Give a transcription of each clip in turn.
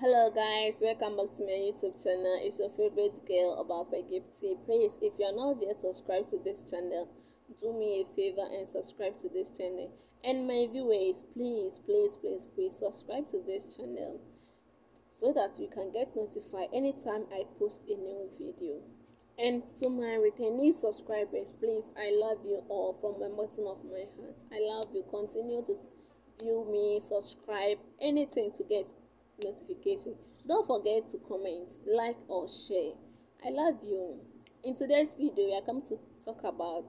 Hello guys, welcome back to my YouTube channel. It's your favorite girl about Gifty. Please, if you're not yet subscribed to this channel, do me a favor and subscribe to this channel. And my viewers, please subscribe to this channel so that you can get notified anytime I post a new video. And to my returning subscribers, please, I love you all from the bottom of my heart. I love you. Continue to view me, subscribe, anything to get notification. Don't forget to comment, like or share. I love you. In today's video, we are coming to talk about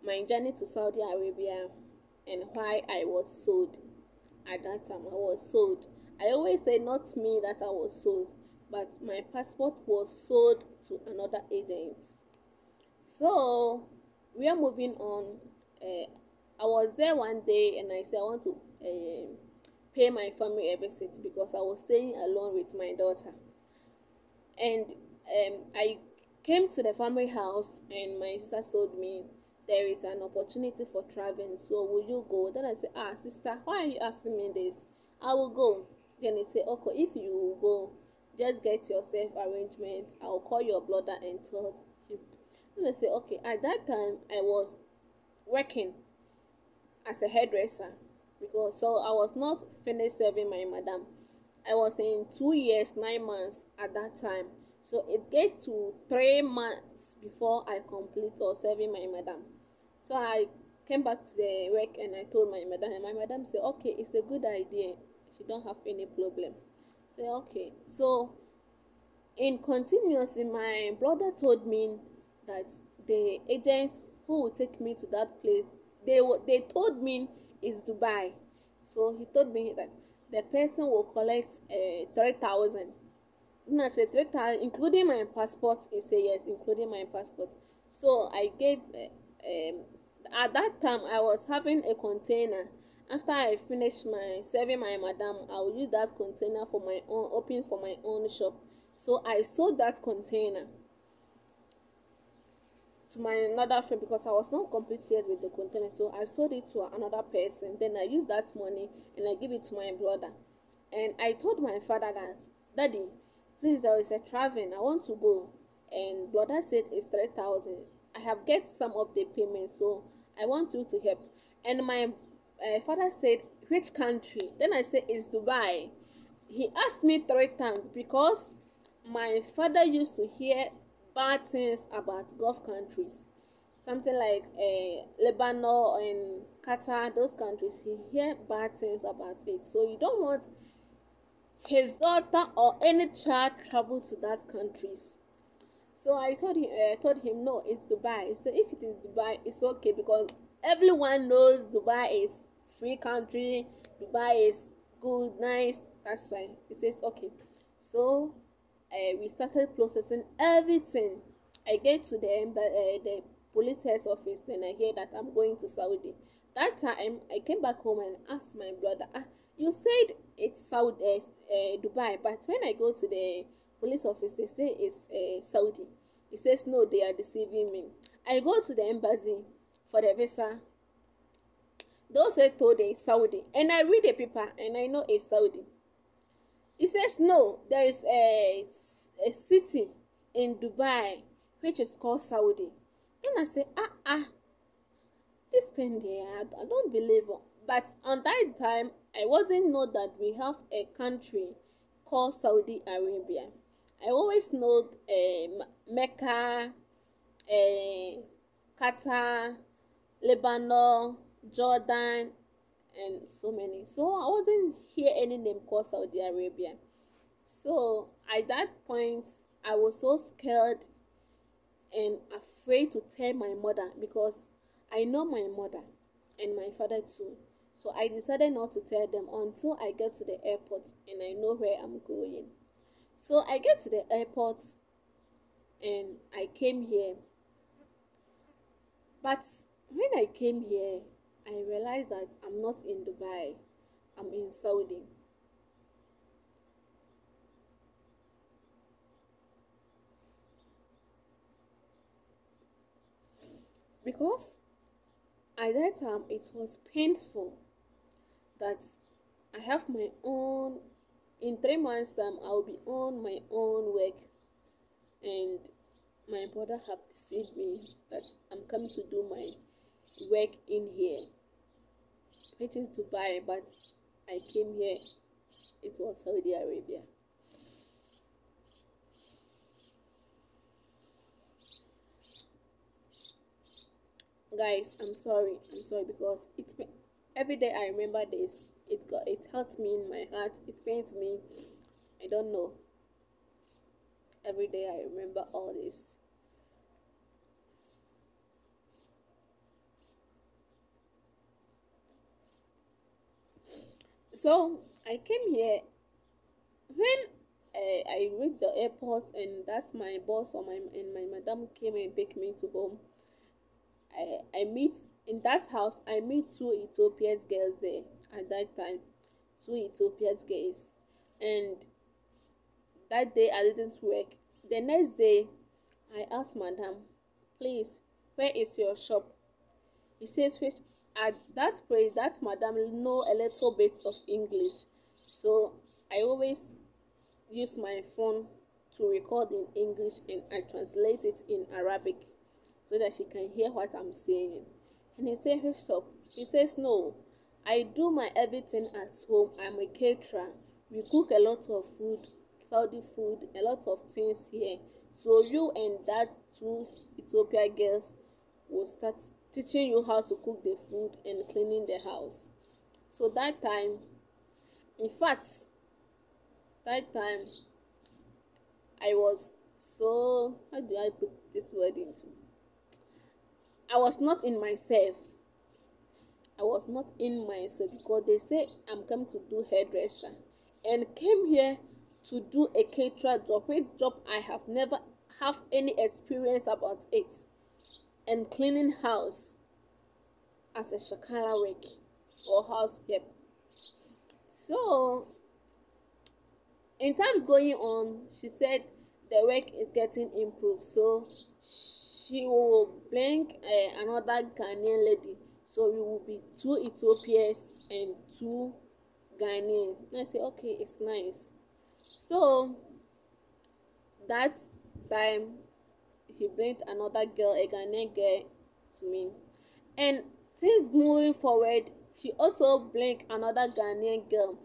my journey to Saudi Arabia and why I was sold. At that time, I was sold. I always say not me that I was sold, but my passport was sold to another agent. So we are moving on. I was there one day and I said I want to pay my family a visit because I was staying alone with my daughter. And I came to the family house and my sister told me there is an opportunity for traveling, so will you go? Then I said, sister, why are you asking me this? I will go. Then he said, okay, if you will go, just get yourself arrangements. I'll call your brother and tell him. And I said, okay. At that time, I was working as a hairdresser because so I was not finished serving my madam. I was in 2 years 9 months at that time, so it get to 3 months before I complete or serving my madam. So I came back to the work and I told my madam, and my madam said, okay, it's a good idea, she don't have any problem. Say okay. So in continuously, my brother told me that the agent who will take me to that place, they told me is Dubai. So he told me that the person will collect 3,000. And I said 3,000 including my passport. He said yes, including my passport. So I gave at that time I was having a container. After I finished my serving my madam, I will use that container for my own, open for my own shop. So I sold that container to my another friend because I was not complete yet with the container. So I sold it to another person. Then I used that money and I give it to my brother. And I told my father that, Daddy, please, there is a traveling, I want to go. And brother said it's 3,000. I have get some of the payment, so I want you to help. And my father said, which country? Then I said, it's Dubai. He asked me 3 times because my father used to hear bad things about Gulf countries, something like Lebanon and Qatar, those countries. He hear bad things about it, so you don't want his daughter or any child travel to that countries. So I told him no, it's Dubai. So if it is Dubai, it's okay because everyone knows Dubai is free country. Dubai is good, nice. That's why he says okay. So we started processing everything. I get to the police head office. Then I hear that I'm going to Saudi. That time I came back home and asked my brother, you said it's Saudi, Dubai, but when I go to the police office, they say it's Saudi. He says no, they are deceiving me. I go to the embassy for the visa. Those say told it's Saudi, and I read the paper and I know it's Saudi. He says no, there is a city in Dubai which is called Saudi. Then I say this thing there, I don't believe it. But on that time, I wasn't know that we have a country called Saudi Arabia. I always know Mecca, Qatar, Lebanon, Jordan, and so many. So I wasn't hear any name called Saudi Arabia. So at that point, I was so scared and afraid to tell my mother because I know my mother and my father too. So I decided not to tell them until I get to the airport and I know where I'm going. So I get to the airport and I came here. But when I came here, I realized that I'm not in Dubai. I'm in Saudi. Because at that time it was painful that I have my own in 3 months time I'll be on my own work, and my brother have deceived me that I'm coming to do my work in here, which is Dubai, but I came here, it was Saudi Arabia. Guys, I'm sorry because it's been, every day I remember this, it hurts me in my heart, it pains me. I don't know, every day I remember all this. So I came here when I reached the airport, and that's my boss or my madam came and picked me to home. I meet in that house. I meet two Ethiopian girls there at that time, two Ethiopian girls, and that day I didn't work. The next day, I asked madam, please, where is your shop? He says, which at that place, that madam know a little bit of English, so I always use my phone to record in English and I translate it in Arabic so that she can hear what I'm saying. And he said, which shop? She says, no, I do my everything at home. I'm a caterer. We cook a lot of food, Saudi food, a lot of things here. So you and that two Ethiopian girls will start teaching you how to cook the food and cleaning the house. So that time, in fact, that time I was so, how do I put this word into? I was not in myself. I was not in myself because they say I'm coming to do hairdresser and came here to do a caterer job, which job I have never have any experience about it, and cleaning house as a shakara work or house help. So in times going on, she said the work is getting improved, so she will bring another Ghanaian lady, so we will be two Ethiopians and two Ghanaians. And I say, okay, it's nice. So that time he brought another girl, a Ghanaian girl, to me, and things moving forward, she also bring another Ghanaian girl,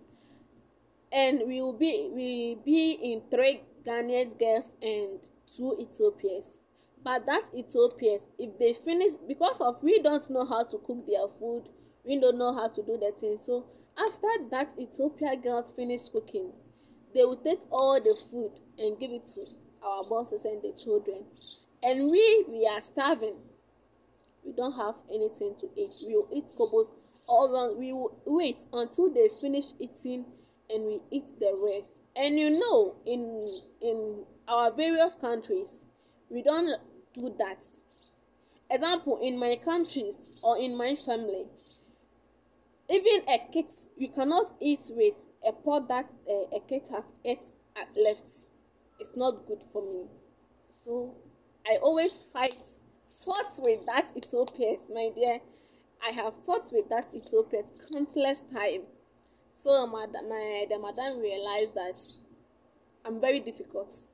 and we will be in 3 Ghanaian girls and 2 Ethiopians. But that Ethiopians, if they finish, because of we don't know how to cook their food, we don't know how to do the thing. So after that Ethiopian girls finish cooking, they will take all the food and give it to our bosses and the children. And we are starving. We don't have anything to eat. We will eat kobos, or we will wait until they finish eating and we eat the rest. And you know, in our various countries, we don't do that. Example, in my countries or in my family, even a kid, you cannot eat with a pot that a kid have ate left. It's not good for me. So I always fought with that Ethiopians, my dear. I have fought with that Ethiopians countless time. So the madam realized that I'm very difficult.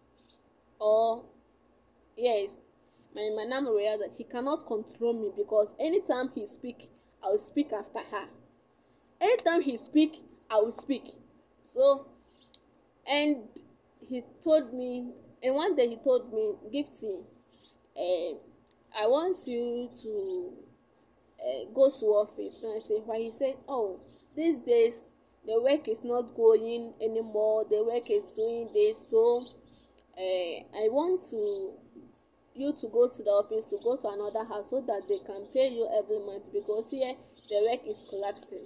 Or yes, my madam realized that he cannot control me because anytime he speak, I will speak after her. Anytime he speak, I will speak. So, and he told me, and one day he told me, Gifty, I want you to go to office. And I said, why? He said, oh, these days the work is not going anymore. The work is doing this, so I want you to go to the office, to go to another house so that they can pay you every month because here the work is collapsing.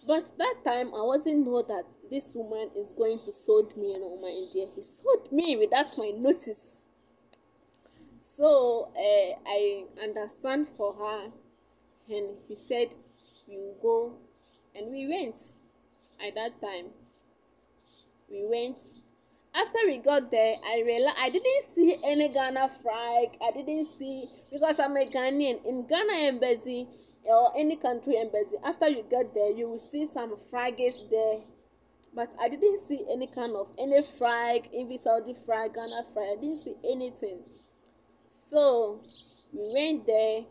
But that time I wasn't know that this woman is going to sold me, my dear. He sold me without my notice. So I understand for her, and he said we will go, and we went. At that time we went. After we got there, I realized I didn't see any Ghana flag. I didn't see, because I'm a Ghanaian. In Ghana embassy or any country embassy, after you get there, you will see some flags there but I didn't see any kind of any flag, even Saudi flag, Ghana flag. I didn't see anything. So we went there,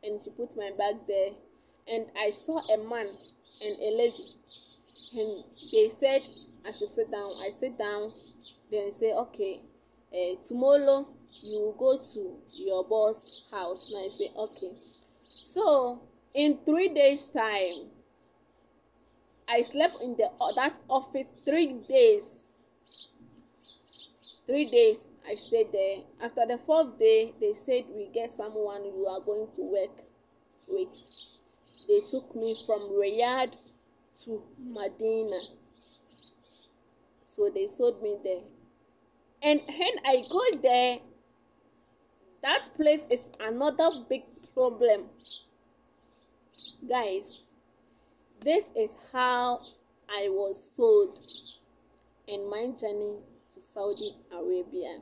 and she put my bag there, and I saw a man and a lady, and they said I should sit down. I sit down. Then they say, okay, tomorrow you will go to your boss house. And I say, okay. So in 3 days time, I slept in that office 3 days. 3 days I stayed there. After the 4th day, they said, we get someone you are going to work with. They took me from Riyadh to Medina. So they sold me there. And when I go there, that place is another big problem. Guys, this is how I was sold in my journey to Saudi Arabia.